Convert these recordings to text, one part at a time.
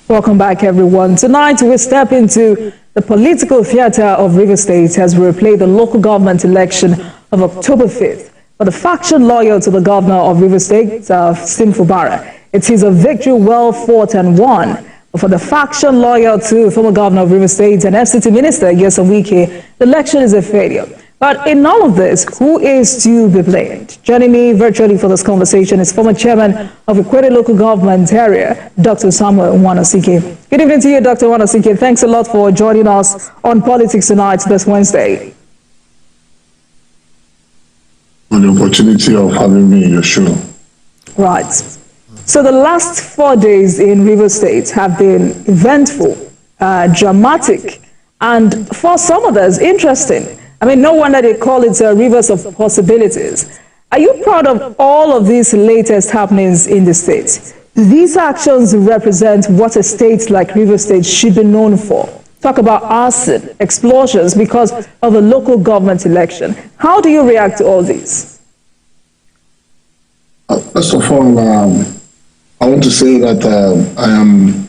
Welcome back, everyone. Tonight, we step into the political theater of Rivers State as we replay the local government election of October 5th. For the faction loyal to the governor of Rivers State, Sim Fubara, it is a victory well fought and won. But for the faction loyal to former governor of Rivers State and FCT Minister Nyesom Wike, the election is a failure. But in all of this, who is to be blamed? Joining me virtually for this conversation is former chairman of Ikwere Local Government Area, Dr. Samuel Nwanosike. Good evening to you, Dr. Nwanosike. Thanks a lot for joining us on Politics Tonight this Wednesday. For the opportunity of having me in your show. Right. So the last 4 days in Rivers State have been eventful, dramatic, and for some of us, interesting. I mean, no wonder they call it a rivers of possibilities. Are you proud of all of these latest happenings in the state? These actions represent what a state like Rivers State should be known for. Talk about arson, explosions because of a local government election. How do you react to all these? First of all, I want to say that I am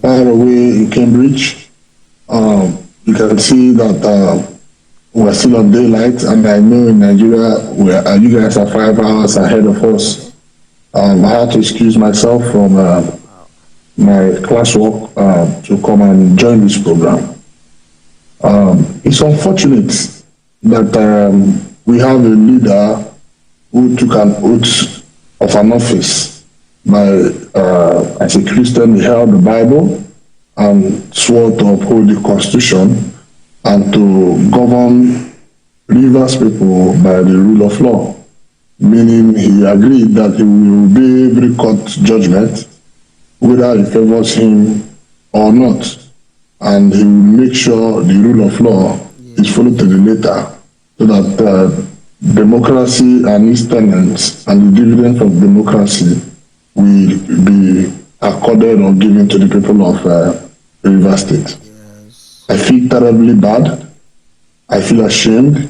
far away in Cambridge. You can see that we're still on daylight, and I know in Nigeria you guys are 5 hours ahead of us. I had to excuse myself from my classwork to come and join this program. It's unfortunate that we have a leader who took an oath of an office by, as a Christian, he held the Bible and swore to uphold the Constitution and to govern Rivers people by the rule of law, meaning he agreed that he will obey every court judgment, whether it favors him or not, and he will make sure the rule of law is followed to the letter, so that democracy and its tenets and the dividends of democracy will be accorded or given to the people of Rivers State. I feel terribly bad. I feel ashamed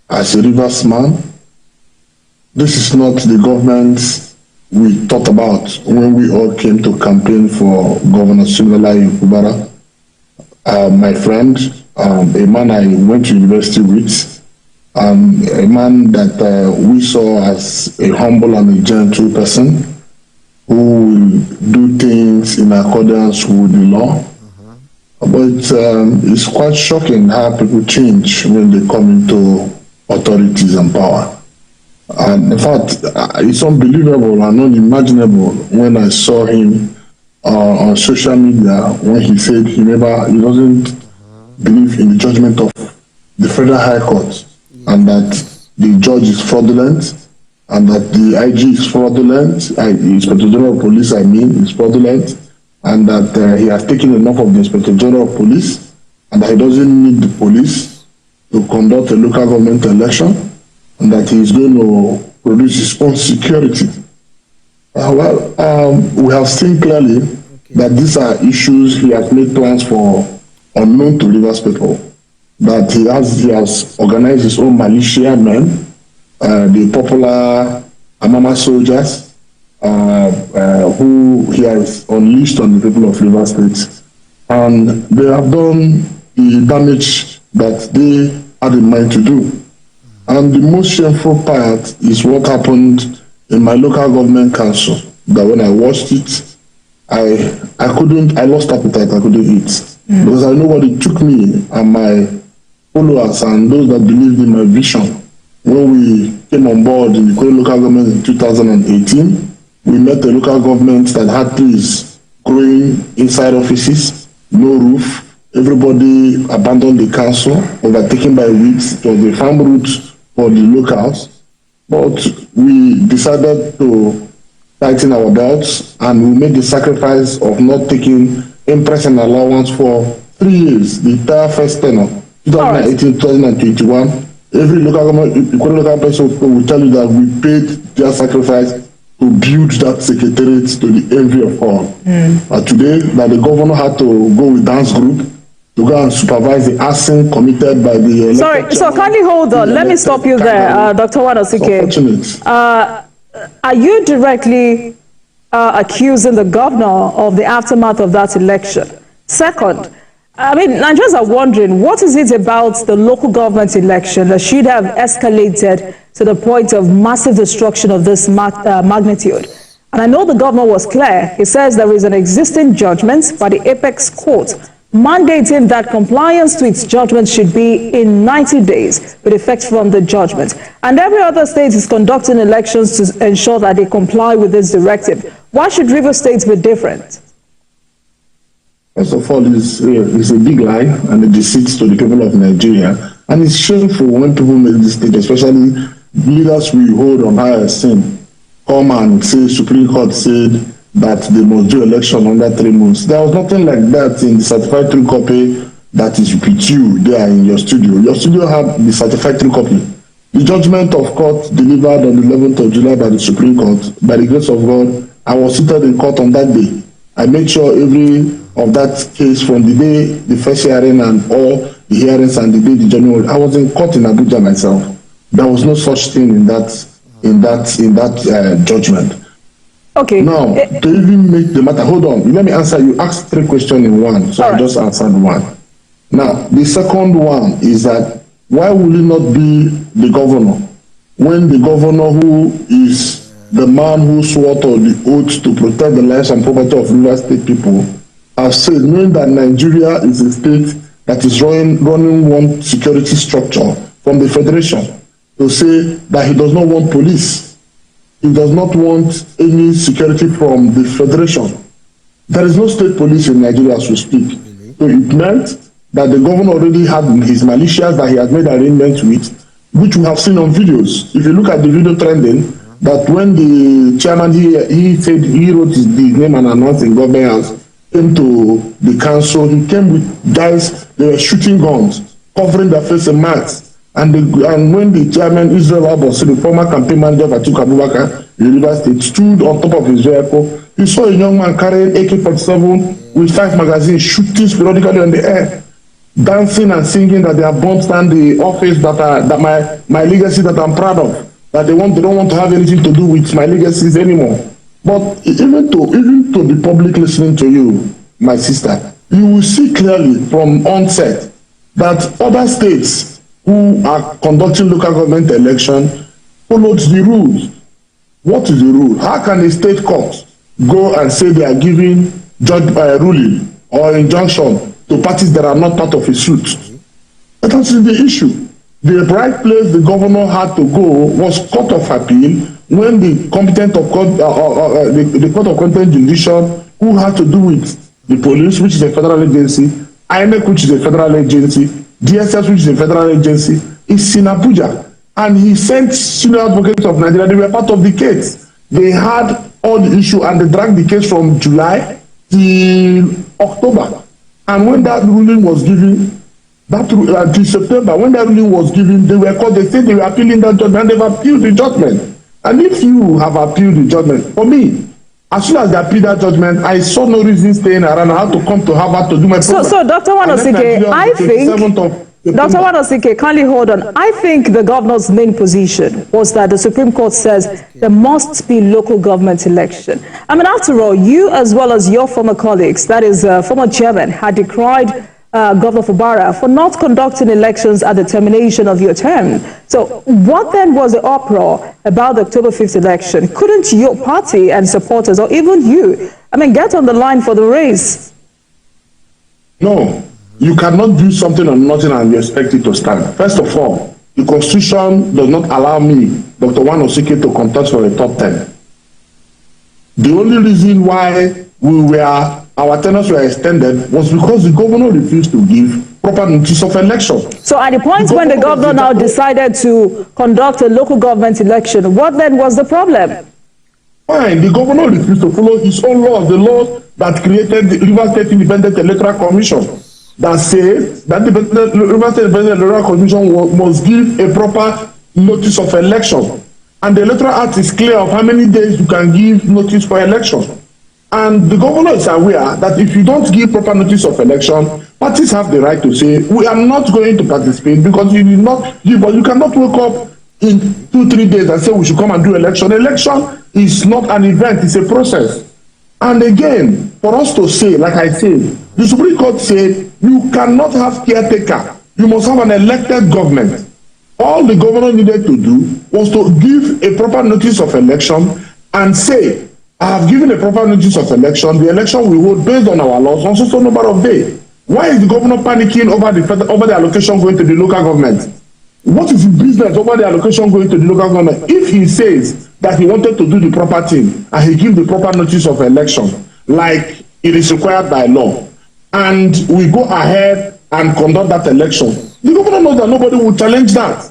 as a Rivers man. This is not the government we thought about when we all came to campaign for Governor Siminalayi Fubara. My friend, a man I went to university with, a man that we saw as a humble and a gentle person who will do things in accordance with the law. But it's quite shocking how people change when they come into authorities and power. And in fact, it's unbelievable and unimaginable when I saw him on social media when he said he doesn't believe in the judgment of the Federal High Court, and that the judge is fraudulent, and that the IG is fraudulent, the Inspector General of Police, is fraudulent, and that he has taken enough of the Inspector General of Police, and that he doesn't need the police to conduct a local government election, and that he is going to produce his own security. We have seen clearly that these are issues he has made plans for unknown to Rivers people, that he has organized his own militia men, the popular Amama soldiers, who he has unleashed on the people of Rivers State, and they have done the damage that they had in mind to do. And the most shameful part is what happened in my local government council, that when I watched it, I lost appetite, I couldn't eat. Because I know what it took me and my followers and those that believed in my vision. When we came on board in the Ikwere local government in 2018, we met a local government that had trees growing inside offices, no roof. Everybody abandoned the council, overtaken by weeds. It was a farm route for the locals. But we decided to tighten our belts, and we made the sacrifice of not taking impress and allowance for 3 years, the entire first tenure, 2018, 2021. Every local government, local person will tell you that we paid their sacrifice to build that secretariat to the envy of all. But today, that the governor had to go with dance group to go and supervise the arson committed by the... Sorry, so kindly hold on. Let me stop you there, Dr. Nwanosike. Unfortunate. Are you directly accusing the governor of the aftermath of that election. Second, I mean, Nigerians are wondering, what is it about the local government election that should have escalated to the point of massive destruction of this magnitude? And I know the governor was clear. He says there is an existing judgment by the Apex Court mandating that compliance to its judgment should be in 90 days with effect from the judgment. And every other state is conducting elections to ensure that they comply with this directive. Why should Rivers State be different? First of all, it's a big lie and a deceit to the people of Nigeria. And it's shameful when people make this state, especially leaders we hold on high esteem, come and say Supreme Court said that they must do election under 3 months. There was nothing like that in the certified true copy that is with you there in your studio. Your studio had the certified true copy. The judgment of court delivered on the 11th of July by the Supreme Court, by the grace of God, I was seated in court on that day. I made sure every of that case from the day the first hearing and all the hearings and the day the judgment, I was in court in Abuja myself. There was no such thing in that judgment. Okay. Now, to even make the matter, hold on, let me answer. You asked 3 questions in one, so I just answered one. Now, the second one is that why will it not be the governor when the governor, who is the man who swore to the oath to protect the lives and property of Rivers State people, has said, knowing that Nigeria is a state that is running one security structure from the federation, to say that he does not want police, he does not want any security from the federation. There is no state police in Nigeria as we speak. So it meant that the governor already had his militias that he had made arrangements with, which we have seen on videos. If you look at the video trending, that when the chairman, he said he wrote his name and announced in government house, came to the council, he came with guys, they were shooting guns, covering their face in masks. And when the chairman, Israel Abbas, the former campaign manager of Atiku Abubakar, the Rivers State, stood on top of his vehicle, he saw a young man carrying AK-47 with 5 magazines, shooting periodically on the air, dancing and singing that they have burnt down the office that my legacy that I'm proud of, that they don't want to have anything to do with my legacies anymore. But even to the public listening to you, my sister, you will see clearly from onset that other states who are conducting local government election followed the rules. What is the rule? How can a state court go and say they are giving ruling or injunction to parties that are not part of a suit? That is the issue. The right place the governor had to go was Court of Appeal, when the competent of court, the Court of Competent Jurisdiction, who had to do with the police, which is a federal agency, INEC, which is a federal agency, DSS, which is a federal agency, is in Abuja. And he sent senior advocates of Nigeria. They were part of the case. They had all the issue and they dragged the case from July till October. And when that ruling was given, till September, when that ruling was given, they were called, they said they were appealing that judgment, and they've appealed the judgment. And if you have appealed the judgment, for me, as soon as they appealed that judgment, I saw no reason staying around. I had to come to Harvard to do my program. So Dr. Wanosike, I think, Dr. Wanosike, kindly hold on. I think the governor's main position was that the Supreme Court says there must be local government election. I mean, after all, you as well as your former colleagues, that is former chairman, had decried Governor Fubara for not conducting elections at the termination of your term. So what then was the uproar about the October 5th election? Couldn't your party and supporters, or even you, get on the line for the race? No, you cannot do something on nothing and you expect it to stand. First of all, the Constitution does not allow me, Dr. Wanosike, to contest for a top 10. The only reason why our tenures were extended was because the governor refused to give proper notice of election. So at the point when the governor now decided to conduct a local government election, what then was the problem? Fine, the governor refused to follow his own laws, the laws that created the Rivers State Independent Electoral Commission, that says that the Rivers State Independent Electoral Commission must give a proper notice of election. And the Electoral Act is clear of how many days you can give notice for election. And the governor is aware that if you don't give proper notice of election, parties have the right to say, we are not going to participate because you did not give, but you cannot wake up in 2-3 days and say we should come and do election. Election is not an event, it's a process. And again, for us to say, like I said, the Supreme Court said you cannot have caretaker. You must have an elected government. All the governor needed to do was to give a proper notice of election and say, I have given a proper notice of election. The election will hold based on our laws on so number of days. Why is the governor panicking over the allocation going to the local government? What is his business over the allocation going to the local government? If he says that he wanted to do the proper thing and he gives the proper notice of election, like it is required by law, and we go ahead and conduct that election, the governor knows that nobody will challenge that.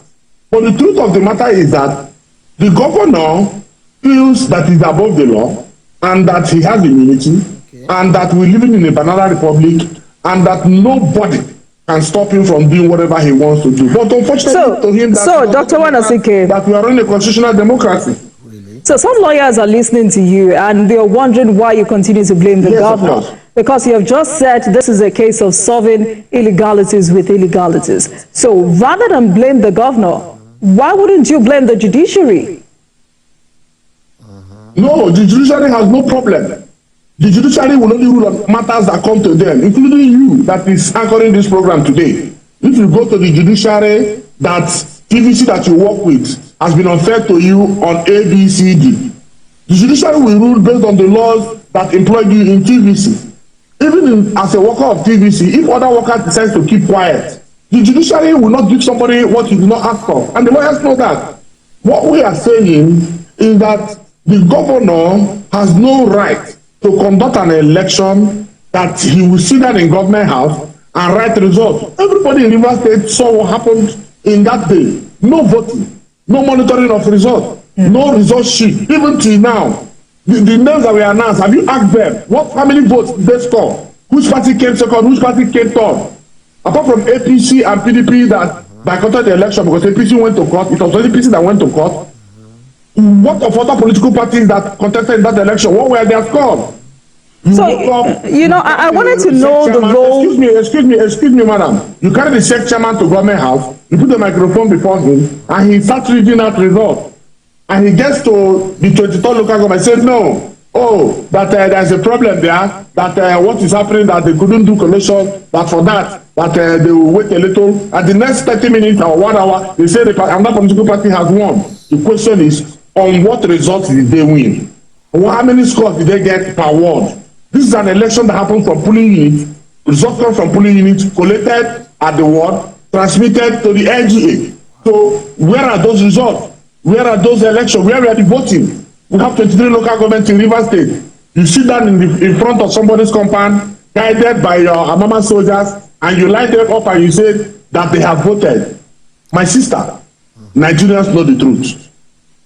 But the truth of the matter is that the governor feels that he's above the law and that he has immunity, and that we're living in a banana republic and that nobody can stop him from doing whatever he wants to do. But unfortunately to him, Dr. Wanasike, that we are in a constitutional democracy. So some lawyers are listening to you and they are wondering why you continue to blame the governor. Because you have just said this is a case of solving illegalities with illegalities. So rather than blame the governor, why wouldn't you blame the judiciary? No, the judiciary has no problem. The judiciary will only rule on matters that come to them, including you that is anchoring this program today. If you go to the judiciary, that TVC that you work with has been unfair to you on ABCD. The judiciary will rule based on the laws that employed you in TVC. Even as a worker of TVC, if other workers decide to keep quiet, the judiciary will not give somebody what he did not ask for. And the lawyers know that. What we are saying is that the governor has no right to conduct an election that he will sit down in government house and write results. Everybody in Rivers State saw what happened in that day. No voting, no monitoring of results, no result sheet. Even till now, the names that we announced, have you asked them how many votes they score? Which party came second, which party came third? Apart from APC and PDP that boycotted the election because APC went to court, it was only APC that went to court. What of other political parties that contested in that election? What were their scores? I wanted to know the role. Excuse me, madam. You carry the SEC chairman to government house, you put the microphone before him, and he starts reading out results. And he gets to the 23rd local government, says, no, that there's a problem there, that what is happening, that they couldn't do collation, that for that they will wait a little. At the next 30 minutes or 1 hour, they say another political party has won. The question is, on what results did they win? How many scores did they get per ward? This is an election that happened from polling units. Results come from polling units, collected at the ward, transmitted to the LGA. So where are those results? Where are those elections? Where are the voting? We have 23 local governments in Rivers State. You sit down in front of somebody's compound, guided by your Amama soldiers, and you light them up and you say that they have voted. My sister, Nigerians know the truth.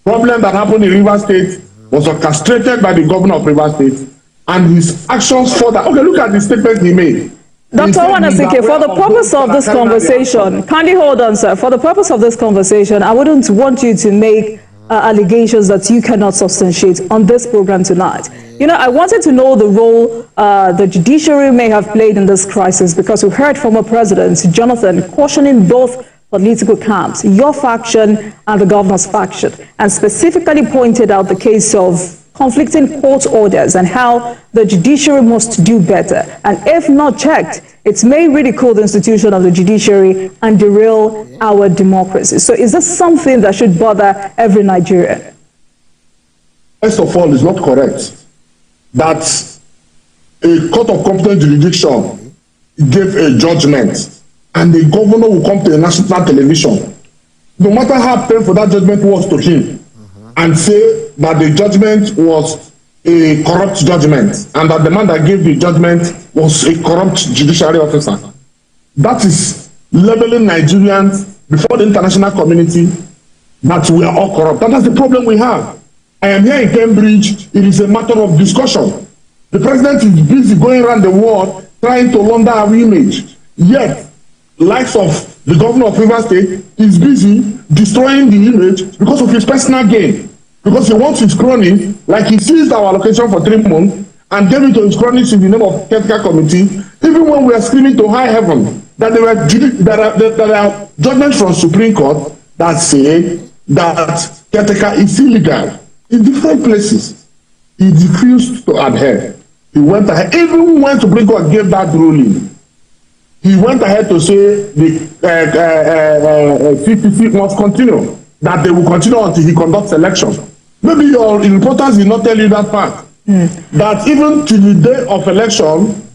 Problem that happened in Rivers State was orchestrated by the governor of Rivers State, and his actions further. Okay, look at the statement he made. Dr. Wanasike, for the purpose of this conversation, kindly hold on, sir. For the purpose of this conversation, I wouldn't want you to make allegations that you cannot substantiate on this program tonight. I wanted to know the role the judiciary may have played in this crisis, because we heard former President Jonathan cautioning both political camps, your faction and the governor's faction, and specifically pointed out the case of conflicting court orders and how the judiciary must do better. And if not checked, it may ridicule the institution of the judiciary and derail our democracy. So is this something that should bother every Nigerian? First of all, it's not correct that a court of competent jurisdiction gave a judgment and the governor will come to a national television, no matter how painful that judgment was to him, and say that the judgment was a corrupt judgment and that the man that gave the judgment was a corrupt judiciary officer. That is labeling Nigerians before the international community that we are all corrupt. And that's the problem we have. I am here in Cambridge. It is a matter of discussion. The president is busy going around the world trying to launder our image. Yet, likes of the governor of Rivers State is busy destroying the image because of his personal gain. Because he wants his crony, like he seized our allocation for 3 months and gave it to his cronies in the name of Caretaker Committee, even when we are screaming to high heaven that there are judgments from Supreme Court that say that caretaker is illegal in different places. He refused to adhere. He went ahead, even when Supreme Court gave that ruling, he went ahead to say the CPC must continue, that they will continue until he conducts election. Maybe your reporters did not tell you that fact. That even to the day of election,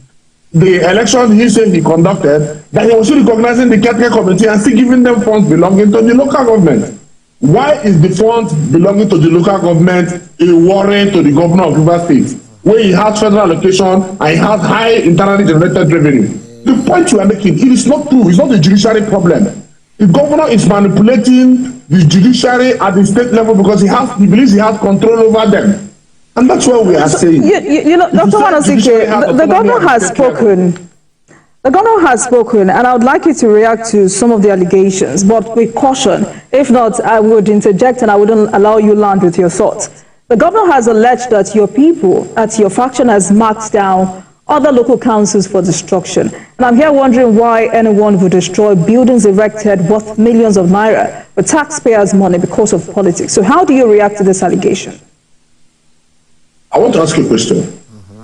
the election he said he conducted, that he was still recognizing the caretaker committee and still giving them funds belonging to the local government. Why is the funds belonging to the local government a worry to the governor of Rivers State, where he has federal allocation and he has high internally generated revenue? The point you are making, it is not true. It's not a judiciary problem. The governor is manipulating the judiciary at the state level because he believes he has control over them. And that's what we are saying. You know, Dr. Nwanosike, the governor has spoken. The governor has spoken, and I would like you to react to some of the allegations, but with caution. If not, I would interject and I wouldn't allow you land with your thoughts. The governor has alleged that your people, that your faction has marked down other local councils for destruction. And I'm here wondering why anyone would destroy buildings erected worth millions of naira with taxpayers' money because of politics. So how do you react to this allegation? I want to ask you a question.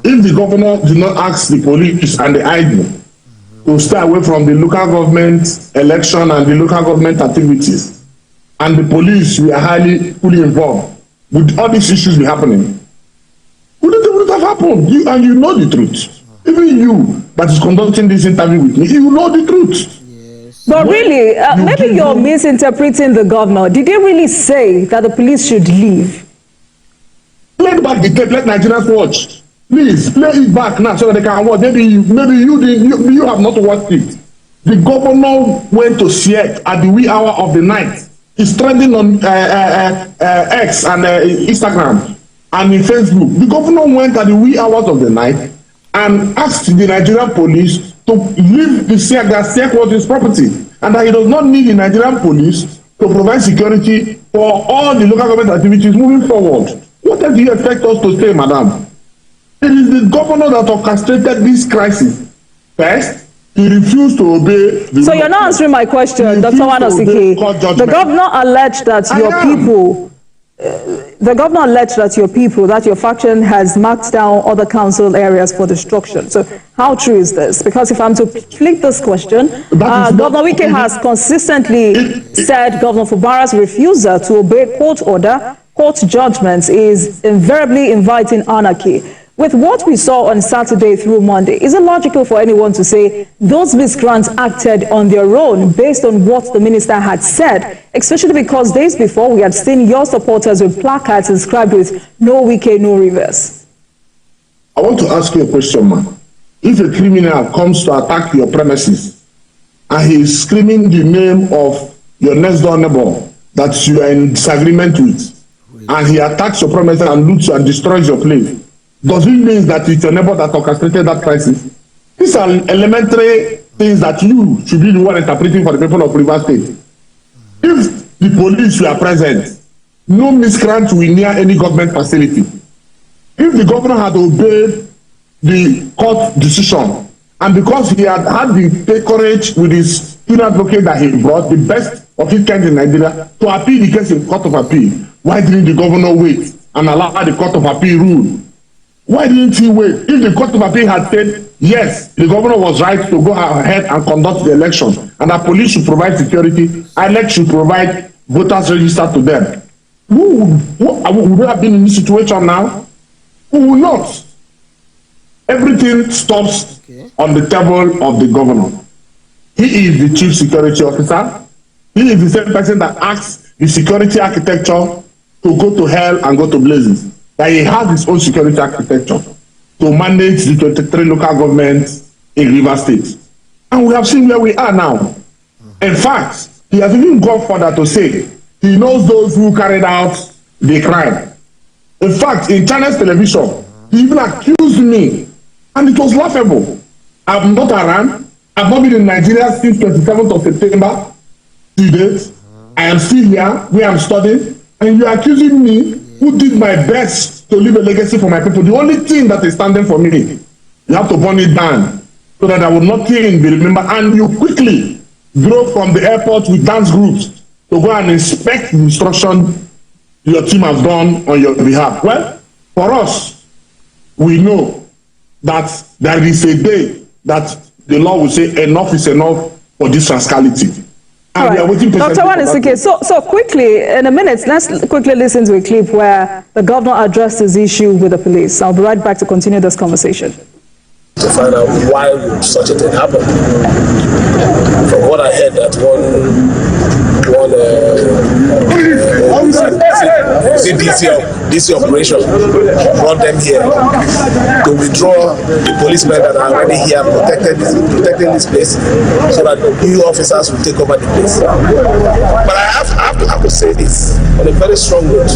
If the governor did not ask the police and the ID to stay away from the local government election and the local government activities, and the police were highly fully involved, would all these issues be happening? Wouldn't have happened. You know the truth. Even you that is conducting this interview with me, you know the truth. Yes. But really, maybe you're misinterpreting the governor. Did he really say that the police should leave? Play back the tape, let Nigerians watch. Please, play it back now so that they can watch. Maybe you have not watched it. The governor went to Siet at the wee hour of the night. It's trending on X and Instagram and in Facebook. The governor went at the wee hours of the night and asked the Nigerian police to leave the Siet, that Siet was his property, and that he does not need the Nigerian police to provide security for all the local government activities moving forward. What else do you expect us to say, madam? It is the governor that orchestrated this crisis. First, he refused to obey the So you're not answering my question, Dr. Nwanosike. The governor alleged that your people, that your faction has marked down other council areas for destruction. So how true is this? Because if I'm to flip this question, Governor Wike has consistently said Governor Fubara's refusal to obey court judgments is invariably inviting anarchy. With what we saw on Saturday through Monday, is it logical for anyone to say those miscreants acted on their own based on what the minister had said, especially because days before we had seen your supporters with placards inscribed with "No Wike, no Rivers"? I want to ask you a question, man. If a criminal comes to attack your premises and he is screaming the name of your next door neighbor that you are in disagreement with, and he attacks your premises and loots and destroys your place, does it mean that it's your neighbor that orchestrated that crisis? These are elementary things that you should be the one interpreting for the people of Rivers State. If the police were present, no miscreant will near any government facility. If the governor had obeyed the court decision, and because he had the courage with his student advocate that he brought, the best of his kind in Nigeria, to appeal the case in Court of Appeal, why didn't the governor wait and allow the Court of Appeal rule? Why didn't he wait? If the Court of Appeal had said, yes, the governor was right to go ahead and conduct the election, and the police should provide security, INEC should provide voters register to them, would we have been in this situation now? We will not. Everything stops on the table of the governor. He is the chief security officer. He is the same person that asks the security architecture to go to hell and go to blazes. That he has his own security architecture to manage the 23 local governments in Rivers State. And we have seen where we are now. In fact, he has even gone further to say he knows those who carried out the crime. In fact, in China's television, he even accused me, and it was laughable. I'm not around. I've not been in Nigeria since 27th of September. To date, I am still here where I'm studying, and you're accusing me, who did my best to leave a legacy for my people. The only thing that is standing for me, you have to burn it down so that I will not be remembered. And you quickly drove from the airport with dance groups to go and inspect the instruction your team has done on your behalf. Well, for us, we know that there is a day that the law will say enough is enough for this rascality. All right. Dr. Wanosike, so quickly, in a minute, let's quickly listen to a clip where the governor addressed this issue with the police. I'll be right back to continue this conversation. To find out why would such a thing happen. From what I heard, that DC operation brought them here to withdraw the policemen that are already here protecting this place, so that new officers will take over the place. But I have to say this on a very strong note.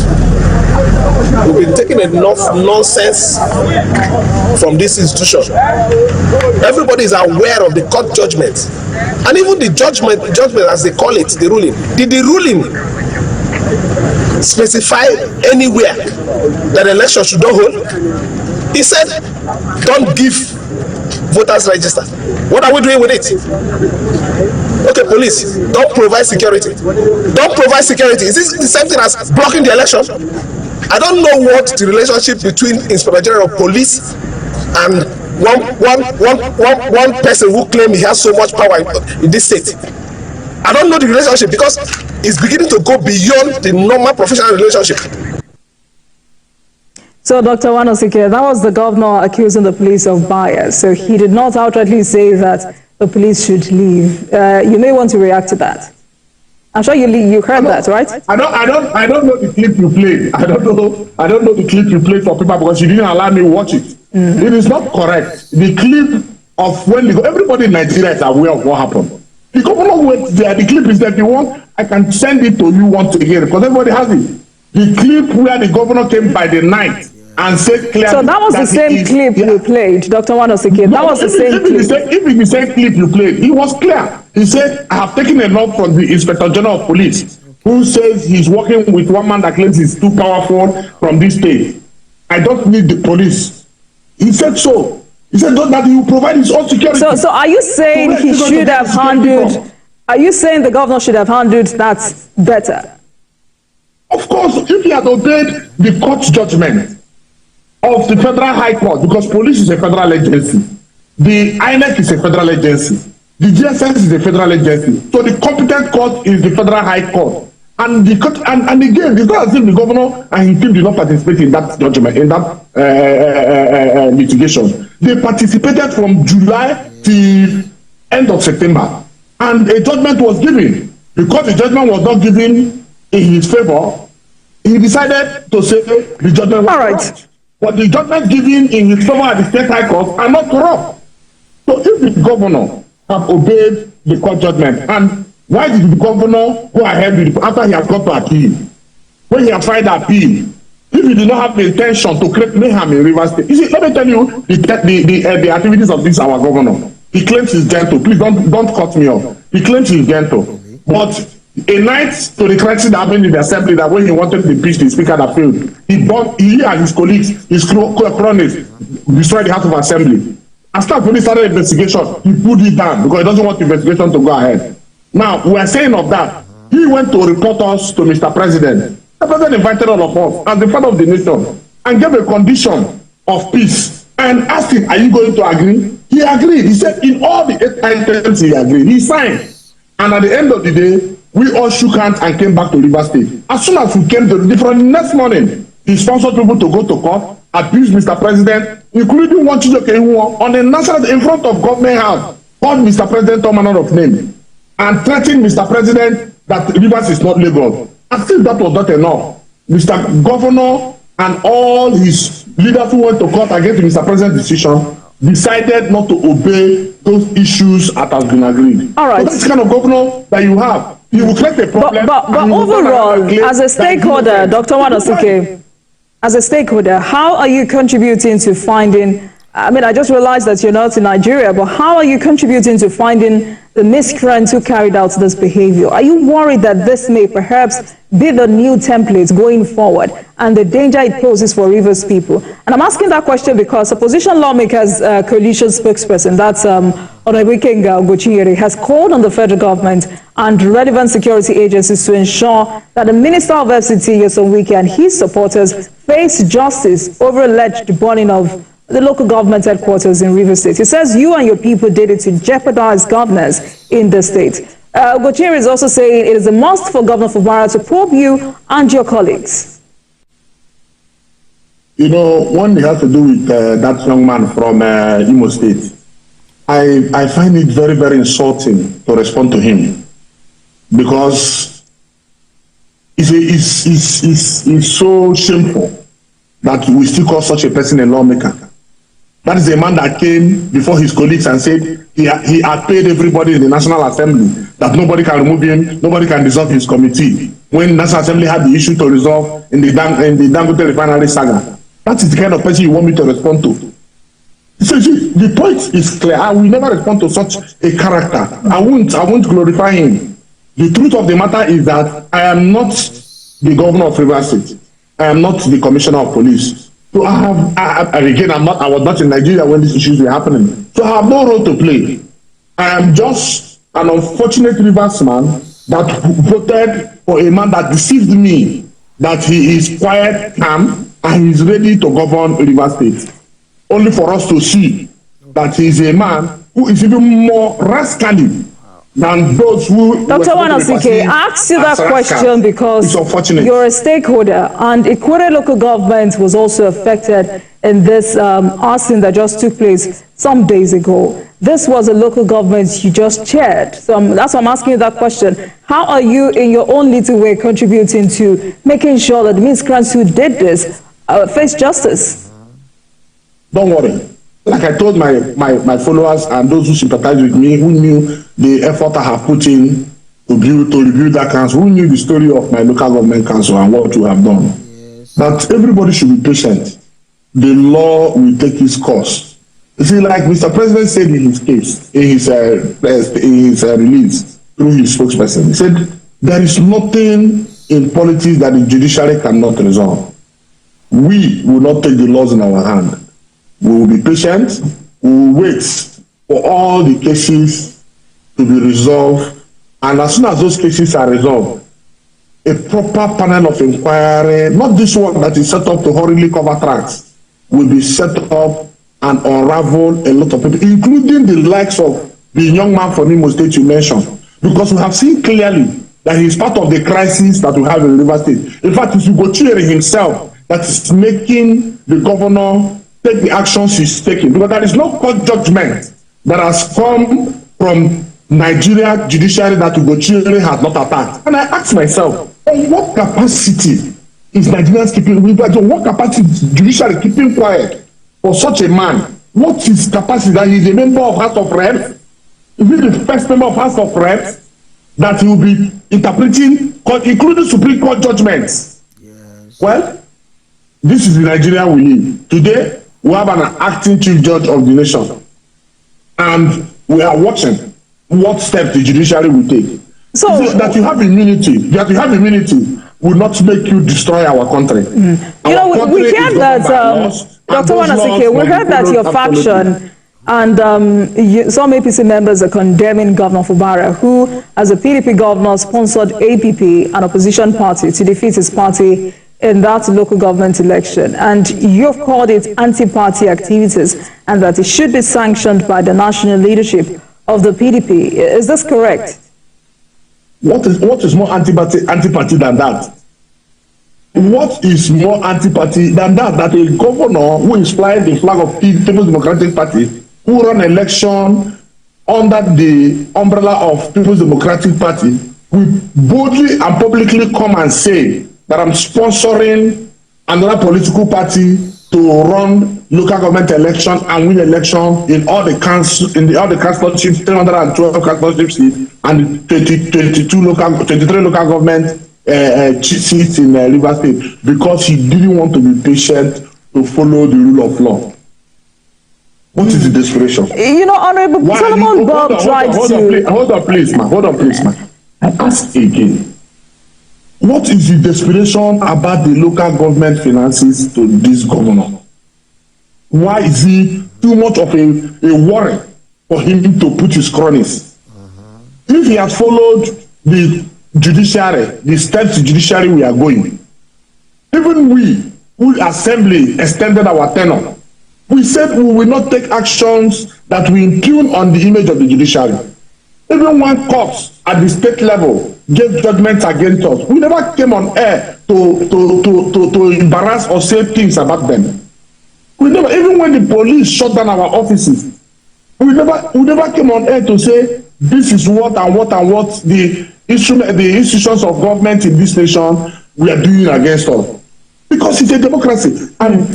We've been taking enough nonsense from this institution. Everybody is aware of the court judgment, and even the judgment as they call it, the ruling. Did the ruling specify anywhere that election should not hold? He said, don't give voters register. What are we doing with it? Okay, police, don't provide security. Don't provide security. Is this the same thing as blocking the election? I don't know what the relationship between Inspector General of Police and one person who claims he has so much power in this state. I don't know the relationship, because it's beginning to go beyond the normal professional relationship. So, Dr. Wanosike, that was the governor accusing the police of bias. So he did not outrightly say that the police should leave. You may want to react to that. I'm sure you heard that, right? I don't know the clip you played. I don't know the clip you played for people, because you didn't allow me to watch it. It is not correct. The clip of when everybody in Nigeria is aware of what happened. The governor went there. The clip is there. If you want, I can send it to you once again, because everybody has it. The clip where the governor came by the night and said clearly. So that was the same clip you played, Dr. Wanosike. That was the same clip. If it's the same clip you played, it was clear. He said, I have taken a note from the Inspector General of Police, who says he's working with one man that claims he's too powerful from this state. I don't need the police. He said so. He said that he will provide his own security. So are you saying he should have handled, are you saying the governor should have handled that better? Of course, if he had obeyed the court judgment of the Federal High Court, because police is a federal agency, the INEC is a federal agency, the GSS is a federal agency, so the competent court is the Federal High Court. And the court, and again, it's not as if the governor and his team did not participate in that judgment, in that litigation. They participated from July till end of September, and a judgment was given. Because the judgment was not given in his favor, he decided to say the judgment was corrupt. But the judgment given in his favor at the State High Court are not corrupt. So if the governor have obeyed the court judgment, and why did the governor go ahead with it after he has got to appeal? When he has filed appeal, if he did not have the intention to create mayhem in Rivers State, you see, let me tell you the activities of this our governor. He claims he's gentle. Please don't cut me off. He claims he's gentle, but a night to the crisis that happened in the assembly, that when he wanted to impeach the speaker that failed, he and his colleagues, his cronies, destroyed the House of Assembly. As the police started investigation, he put it down because he doesn't want the investigation to go ahead. Now, we are saying of that, he went to report us to Mr. President. The President invited all of us as the father of the nation and gave a condition of peace and asked him, are you going to agree? He agreed. He said in all the 8 items he agreed. He signed. And at the end of the day, we all shook hands and came back to Rivers State. As soon as we came to the next morning, he sponsored people to go to court, abuse Mr. President, including one Chijoke on the national in front of government house, called Mr. President all manner of name, and threatened Mr. President that Rivers is not Lagos. And still that was not enough. Mr. Governor and all his leaders who went to court against Mr. President's decision decided not to obey those issues that has been agreed. All right. So that's the kind of governor that you have. You will create a problem. But overall, as a stakeholder, Dr. Wanosike, as a stakeholder, how are you contributing to finding I mean, I just realized that you're not in Nigeria, but how are you contributing to finding the miscreants who carried out this behavior? Are you worried that this may perhaps be the new template going forward and the danger it poses for Rivers people? And I'm asking that question because opposition lawmakers coalition spokesperson, that's Onwike Ugochinyere, has called on the federal government and relevant security agencies to ensure that the Minister of FCT, Nyesom Wike, and his supporters face justice over alleged burning of the local government headquarters in Rivers State. He says you and your people did it to jeopardize governance in the state. Ugochinyere is also saying it is a must for Governor Fubara to probe you and your colleagues. You know, one has to do with that young man from Imo State. I find it very, very insulting to respond to him because it's so shameful that we still call such a person a lawmaker. That is a man that came before his colleagues and said he had paid everybody in the National Assembly that nobody can remove him, nobody can dissolve his committee. When National Assembly had the issue to resolve in the Dangote refinery saga, that is the kind of person you want me to respond to. So the point is clear. I will never respond to such a character. I won't glorify him. The truth of the matter is that I am not the governor of Rivers State. I am not the commissioner of police. So I was not in Nigeria when these issues were happening. So I have no role to play. I am just an unfortunate Rivers man that voted for a man that deceived me, that he is quiet, calm, and he is ready to govern Rivers State. Only for us to see that he is a man who is even more rascally than those who... Dr. Wanasike, I asked you that question because you're a stakeholder, and Ikwere local government was also affected in this arson that just took place some days ago. This was a local government you just chaired. So that's why I'm asking you that question. How are you, in your own little way, contributing to making sure that the miscreants who did this face justice? Don't worry. Like I told my followers and those who sympathize with me, who knew the effort I have put in to review that council, who knew the story of my local government council and what we have done, that everybody should be patient. The law will take its course. You see, like Mr. President said in his case, in his release through his spokesperson, he said, there is nothing in politics that the judiciary cannot resolve. We will not take the laws in our hand. We will be patient. We will wait for all the cases to be resolved. And as soon as those cases are resolved, a proper panel of inquiry, not this one that is set up to hurriedly cover tracks, will be set up and unravel a lot of people, including the likes of the young man from Imo State you mentioned. Because we have seen clearly that he is part of the crisis that we have in Rivers State. In fact, it's Ugochinyere himself that is making the governor take the actions he's taking, because there is no court judgment that has come from Nigeria judiciary that Ugochinyere has not attacked. And I ask myself, in what capacity is Nigerians keeping, what capacity is judiciary keeping quiet for such a man? What is capacity that he is a member of House of Reps? Is he the first member of House of Reps that he will be interpreting, including Supreme Court judgments? Yes. Well, this is the Nigeria we live. Today, we have an acting chief judge of the nation, and we are watching what steps the judiciary will take. So that you have immunity, will not make you destroy our country. You know, we heard that, Dr. Wanasike, we heard that your faction and some APC members are condemning Governor Fubara, who, as a PDP governor, sponsored APP, an opposition party, to defeat his party in that local government election, and you've called it anti-party activities and that it should be sanctioned by the national leadership of the PDP. Is this correct? What is more anti-party than that? What is more anti-party than that? That a governor who is flying the flag of People's Democratic Party, who run election under the umbrella of People's Democratic Party, will boldly and publicly come and say that I'm sponsoring another political party to run local government election and win election in all the council, in all the councilships, 312 councilships, and 23 local government seats in Rivers State, because he didn't want to be patient to follow the rule of law. What is the desperation? You know, Honorable Why are you- Solomon Bob tried to... Hold on, please, ma. I ask again. What is the desperation about the local government finances to this governor? Why is he too much of a worry for him to put his cronies? If he has followed the judiciary, the steps the judiciary we are going, even we, who assembly extended our tenure, we said we will not take actions that will impugn on the image of the judiciary. Even when courts at the state level gave judgments against us, we never came on air to embarrass or say things about them. We never, even when the police shut down our offices, we never came on air to say this is what the institutions of government in this nation we are doing against us. Because it's a democracy, and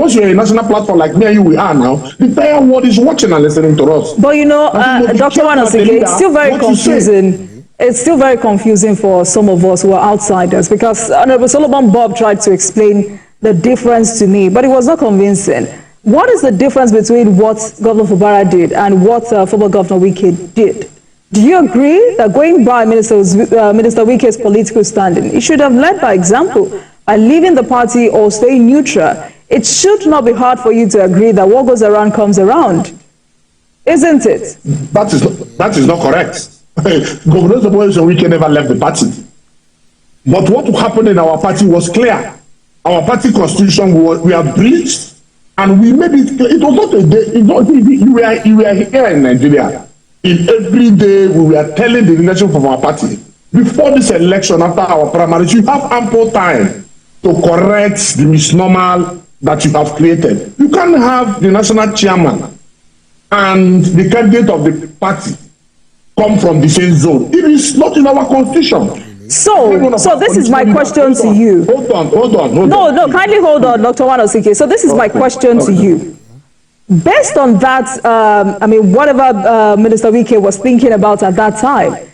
once you're a national platform like me and you, we are now, the entire world is watching and listening to us. But you know, Dr. Wanosike, it's still very confusing. It's still very confusing for some of us who are outsiders, because Honorable Solomon Bob tried to explain the difference to me, but it was not convincing. What is the difference between what Governor Fubara did and what former Governor Wike did? Do you agree that going by Minister Wike's political standing, he should have led by example by leaving the party or staying neutral? It should not be hard for you to agree that what goes around comes around, isn't it? That is not correct. Governor Wike never left the party. But what happened in our party was clear. Our party constitution, we have breached, and we made it clear. It was not a day. You were here in Nigeria. In every day, we were telling the leadership of our party, before this election, after our primaries, you have ample time to correct the misnomer that you have created. You can't have the national chairman and the candidate of the party come from the same zone. It is not in our constitution. So this is my question to you. Hold on. No, kindly hold on, Dr. Wanosike. So this is my question to you. Based on that, whatever Minister Wike was thinking about at that time,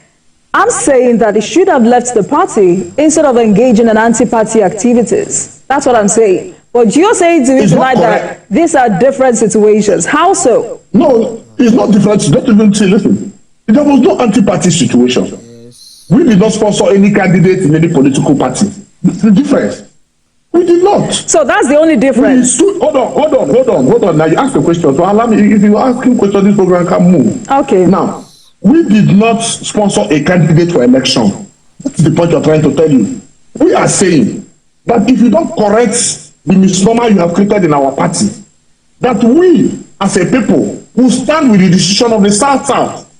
I'm saying that he should have left the party instead of engaging in anti-party activities. That's what I'm saying. But you're saying to me tonight that these are different situations. How so? No, it's not different. Don't even say, listen, there was no anti-party situation. Yes. We did not sponsor any candidate in any political party. It's the difference. We did not. So that's the only difference. Hold on. Now you ask the question. So allow me, if you ask him question, this program can move. Okay. Now, we did not sponsor a candidate for election. That's the point you're trying to tell you. We are saying that if you don't correct the misnomer you have created in our party, that we, as a people, will stand with the decision of the South-South.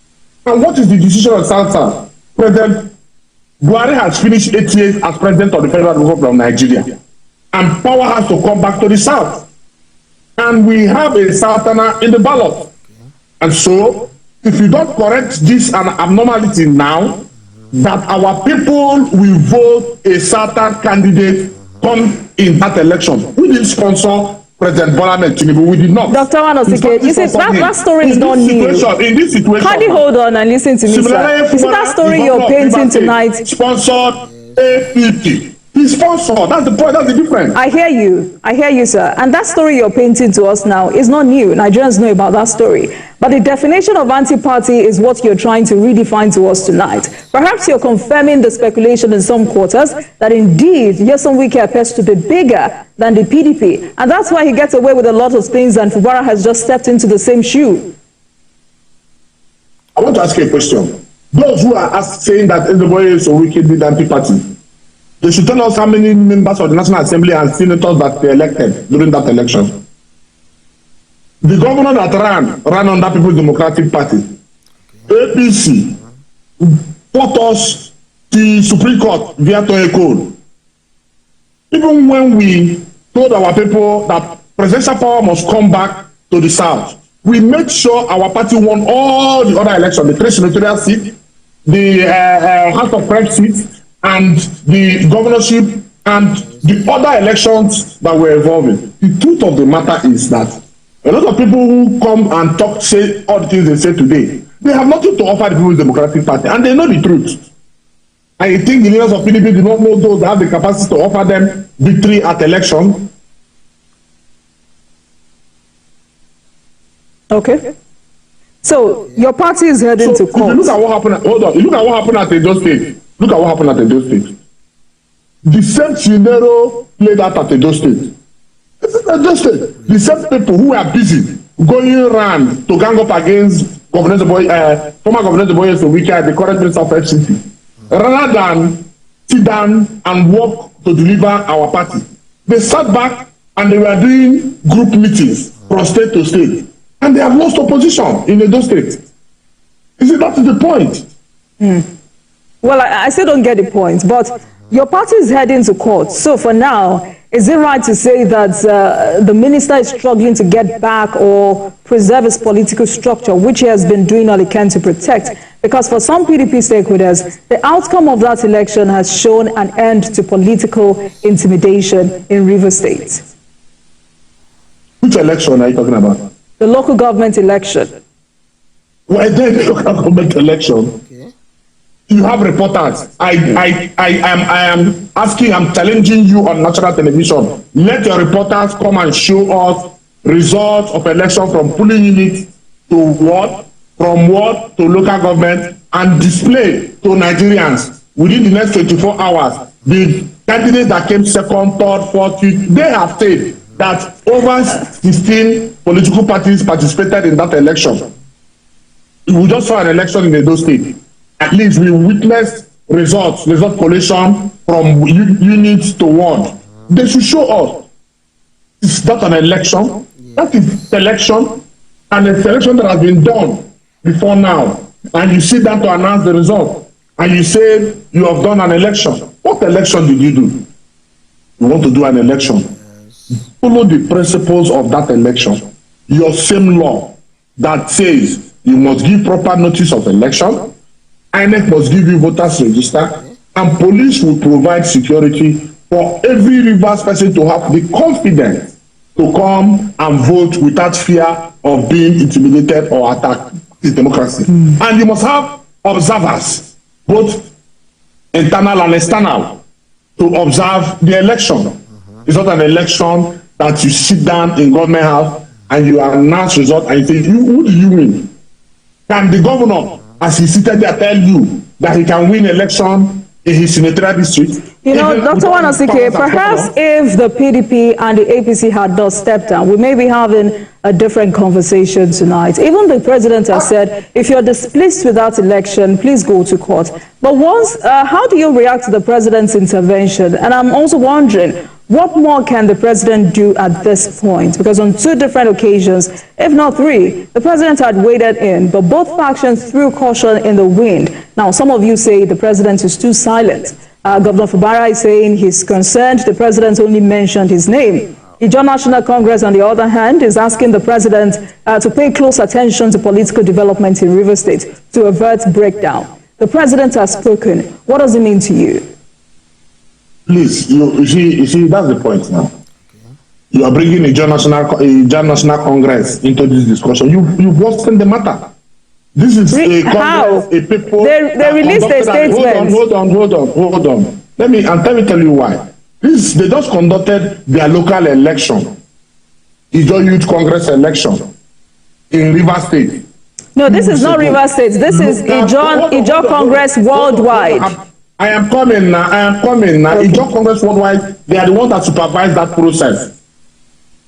And what is the decision of the South-South? President Buhari has finished 8 years as president of the Federal Republic of Nigeria. And power has to come back to the South. And we have a Southerner in the ballot. And so, if you don't correct this abnormality now, that our people will vote a Southern candidate come in that election. We didn't sponsor President Bola Ahmed Tinubu. We did not. Dr. Wanosike, you see, that story is not new. In this situation, kindly hold on and listen to me, sir. You see that story you're painting tonight? Sponsored APP. He sponsored. That's the point. That's the difference. I hear you, sir. And that story you're painting to us now is not new. Nigerians know about that story. But the definition of anti-party is what you're trying to redefine to us tonight. Perhaps you're confirming the speculation in some quarters that indeed Nyesom Wike appears to be bigger than the PDP. And that's why he gets away with a lot of things and Fubara has just stepped into the same shoe. I want to ask you a question. Those who are saying that Nyesom Wike did anti-party, they should tell us how many members of the National Assembly and senators that they elected during that election. The governor that ran under People's Democratic Party, APC, fought us to Supreme Court via Toye Code. Even when we told our people that presidential power must come back to the South, we made sure our party won all the other elections, the 3 senatorial seats, the House of Reps seats, and the governorship and the other elections that were evolving. The truth of the matter is that a lot of people who come and say all the things they say today, they have nothing to offer the People's Democratic Party, and they know the truth. And you think the leaders of PDP do not know those that have the capacity to offer them victory at election? Okay. So your party is heading So to if you court. look at what happened, hold on. You look at what happened at Edo State. Look at what happened at Edo State. The same scenario played out at Edo State. Edo State. The same people who are busy going around to gang up against former Governor Boye Sowika, the current minister of FCT, rather than sit down and work to deliver our party. They sat back and they were doing group meetings from state to state, and they have lost opposition in Edo State. You see, that is the point. Well, I still don't get the point, but your party is heading to court. So for now, is it right to say that the minister is struggling to get back or preserve his political structure, which he has been doing all he can to protect? Because for some PDP stakeholders, the outcome of that election has shown an end to political intimidation in Rivers State. Which election are you talking about? The local government election. Well, then the local government election. You have reporters. I am asking, I'm challenging you on national television. Let your reporters come and show us results of election from polling unit to what, from what to local government, and display to Nigerians within the next 24 hours. The candidates that came second, third, fourth, fifth, they have said that over 16 political parties participated in that election. We just saw an election in Edo State. At least we witnessed result collation from units to ward. They should show us. It's not an election. That is selection, and a selection that has been done before now. And you sit down to announce the result, and you say you have done an election. What election did you do? You want to do an election. Follow the principles of that election. Your same law that says you must give proper notice of election, INEC must give you voters register, and police will provide security for every Rivers person to have the confidence to come and vote without fear of being intimidated or attacked. It's democracy. And you must have observers, both internal and external, to observe the election. It's not an election that you sit down in government house and you announce results and you say, who do you win? Can the governor, as he seated there, tell you that he can win election in his senatorial district? You know, Dr. Wanosike, perhaps if the PDP and the APC had not stepped down, we may be having a different conversation tonight. Even the president has said, if you're displeased with that election, please go to court. But how do you react to the president's intervention? And I'm also wondering, what more can the president do at this point? Because on 2 different occasions, if not 3, the president had waded in, but both factions threw caution in the wind. Now, some of you say the president is too silent. Governor Fubara is saying he's concerned the president only mentioned his name. The Ijaw National Congress, on the other hand, is asking the president to pay close attention to political development in Rivers State to avert breakdown. The president has spoken. What does it mean to you? Please, you see, that's the point now. You are bringing Ijaw National Congress into this discussion. You've worsened the matter. This is a Congress, a people. They released a statement. Hold on. Let me tell you why. They just conducted their local election, Ijaw Youth Congress election in Rivers State. No, this is not Rivers State. This is Ijaw Congress worldwide. I am coming now. Okay. Ijaw Congress worldwide, they are the ones that supervise that process.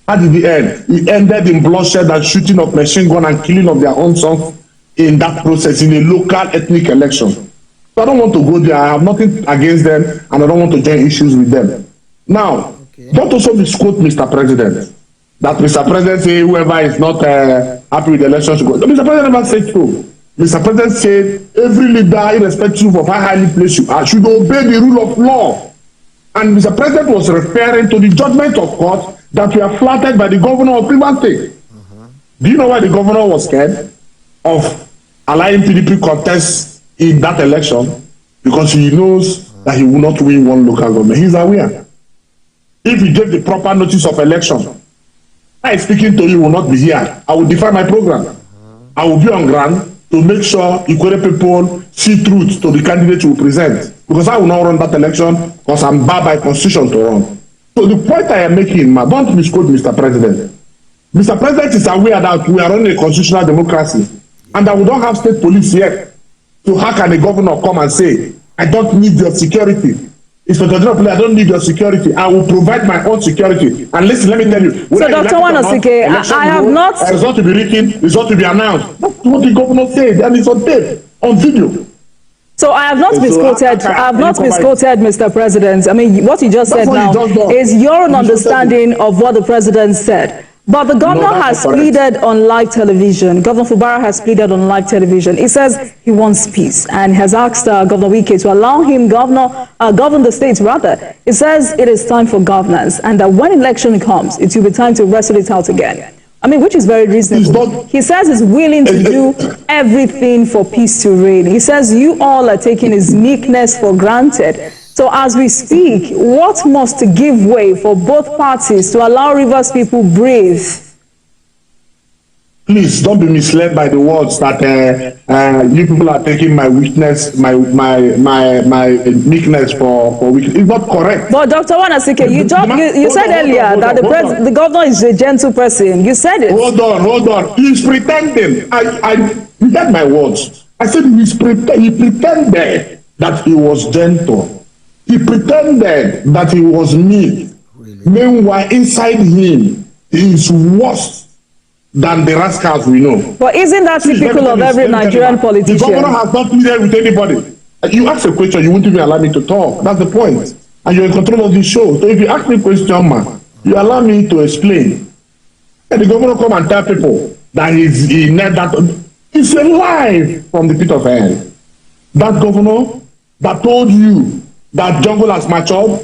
How did it end? It ended in bloodshed and shooting of machine gun and killing of their own sons in that process, in a local ethnic election. So I don't want to go there. I have nothing against them, and I don't want to join issues with them. Now, don't also misquote Mr. President. That Mr. President say whoever is not happy with the election should go. No, Mr. President never said so. Mr. President said every leader, irrespective of how highly placed you are, should obey the rule of law. And Mr. President was referring to the judgment of court that were flattered by the governor of Rivers State. Do you know why the governor was scared of allowing PDP contest in that election? Because he knows that he will not win one local government. He's aware. If he gave the proper notice of election, I speaking to you will not be here. I will define my program. I will be on ground to make sure Ikwere people see truth to the candidate you will present. Because I will not run that election because I'm bound by constitution to run. So the point I am making, don't misquote Mr. President. Mr. President is aware that we are running a constitutional democracy and that we don't have state police yet. So how can a governor come and say, I don't need your security? It's for the people, I don't need your security. I will provide my own security. And listen, let me tell you. So, Dr. Wanosike, I have not... It's not to be written, it's not to be announced. That's what the governor said, and it's on tape, on video. So I have not misquoted. I have not misquoted, Mr. President. I mean, what you just said now is your own understanding of what the president said. But the governor has pleaded on live television. Governor Fubara has pleaded on live television. He says he wants peace and has asked Governor Wike to allow him govern the state rather. He says it is time for governance and that when election comes, it will be time to wrestle it out again. I mean, which is very reasonable. He says he's willing to do everything for peace to reign. He says you all are taking his meekness for granted. So as we speak, what must give way for both parties to allow Rivers people breathe? Please don't be misled by the words that you people are taking my weakness, my meekness for weakness. It's not correct. But Dr. Wanosike, you said earlier that the governor is a gentle person. You said it. Hold on. He's pretending. You get my words. I said he pretended that he was gentle. He pretended that he was meek. Really? Meanwhile, inside him, he is worse than the rascals we know. But isn't that typical of every Nigerian politician? The governor has not pleaded with anybody. You ask a question, you won't even allow me to talk. That's the point. And you're in control of the show. So if you ask me a question, man, you allow me to explain. And the governor come and tell people that it's a lie from the pit of hell. That governor that told you that jungle has matured,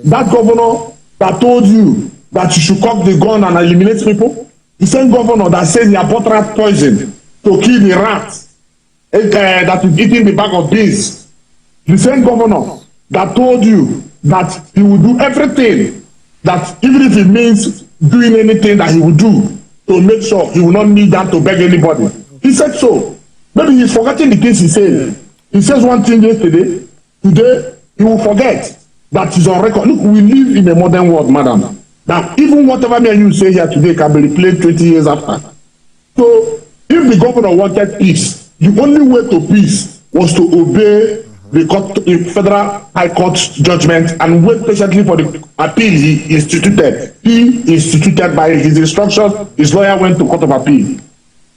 that governor that told you that you should cock the gun and eliminate people, the same governor that says he bought rat poison to kill the rats that is eating the bag of beans, the same governor that told you that he will do everything, that even if it means doing anything that he will do to make sure he will not need that to beg anybody. He said so. Maybe he's forgetting the things he said. He says one thing yesterday, today, he will forget that he's on record. Look, we live in a modern world, madam. That even whatever me and you say here today can be replayed 20 years after. So, if the governor wanted peace, the only way to peace was to obey the Federal High Court judgment and wait patiently for the appeal he instituted. He instituted by his instructions, his lawyer went to Court of Appeal.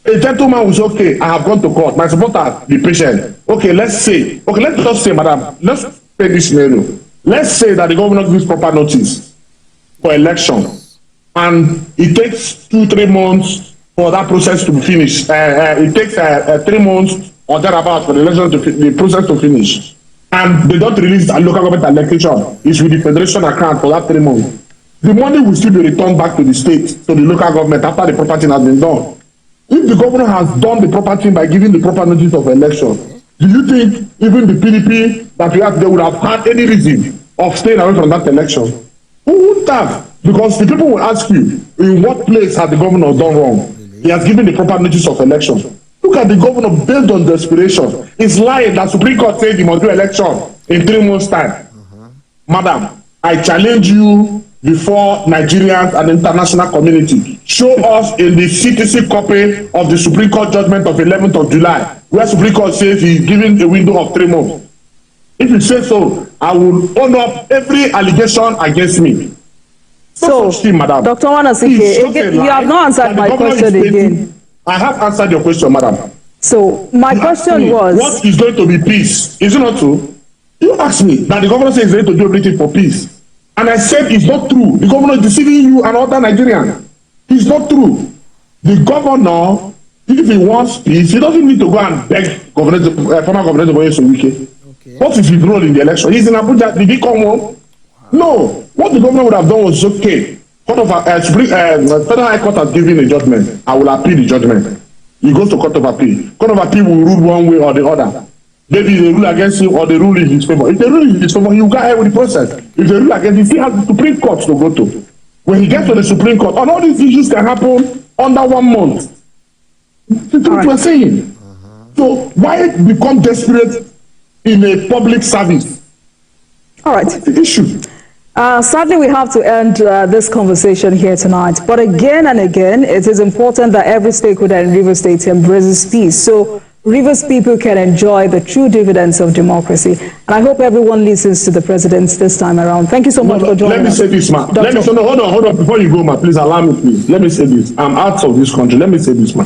A gentleman was okay, I have gone to court. My supporter, be patient. Okay, let's just say, madam, let's take this scenario. Let's say that the governor gives proper notice for election, and it takes 2-3 months for that process to be finished. It takes 3 months or thereabouts for the election the process to finish, and they don't release a local government allocation. It's with the federation account for that 3 months. The money will still be returned back to the state, to the local government after the proper thing has been done. If the governor has done the proper thing by giving the proper notice of election, do you think even the PDP that we have there would have had any reason of staying away from that election? Who wouldn't have? Because the people will ask you, in what place has the governor done wrong? He has given the proper notice of election. Look at the governor based on desperation. He's lying that Supreme Court said he must do election in 3 months' time. Madam, I challenge you before Nigerians and international community. Show us in the CTC copy of the Supreme Court judgment of 11th of July, where Supreme Court says he's given a window of 3 months. If you say so, I will own up every allegation against me. So, Madam. Dr. Wanosike, you have not answered my question again. I have answered your question, madam. So, my question was... What is going to be peace? Is it not true? You asked me that the governor says he's ready to do everything for peace. And I said it's not true. The governor is deceiving you and other Nigerians. It's not true. The governor, if he wants peace, he doesn't need to go and beg former Governor Boyeso Wike. Okay. What is his role in the election? He's in Abuja. Did he come home? No. What the governor would have done was okay. Federal High Court has given a judgment. I will appeal the judgment. He goes to Court of Appeal. Court of Appeal will rule one way or the other. Maybe they rule against him or they rule in his favor. If they rule in his favor, he will go ahead with the process. If they rule against him, he has the Supreme Court to go to. When he gets to the Supreme Court, and all these issues can happen under 1 month. That's what we're saying. So why become desperate in a public service? All right. What's the issue? Sadly, we have to end this conversation here tonight. But again and again, it is important that every stakeholder in Rivers State embraces peace, so Rivers people can enjoy the true dividends of democracy. And I hope everyone listens to the president this time around. Thank you so much for joining us. Let me say this, ma. Let me say, no, hold on. Before you go, ma, please allow me, please. Let me say this. I'm out of this country. Let me say this, ma.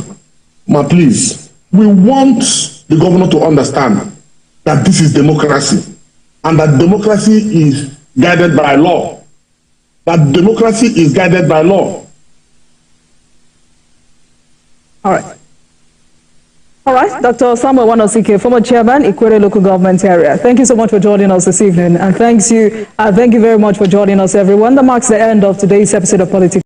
Ma, please. We want the governor to understand that this is democracy and that democracy is guided by law. That democracy is guided by law. All right. All right, Dr. Samuel Wanosike, former chairman, Ikwere Local Government Area. Thank you so much for joining us this evening, and thank you very much for joining us, everyone. That marks the end of today's episode of Politics.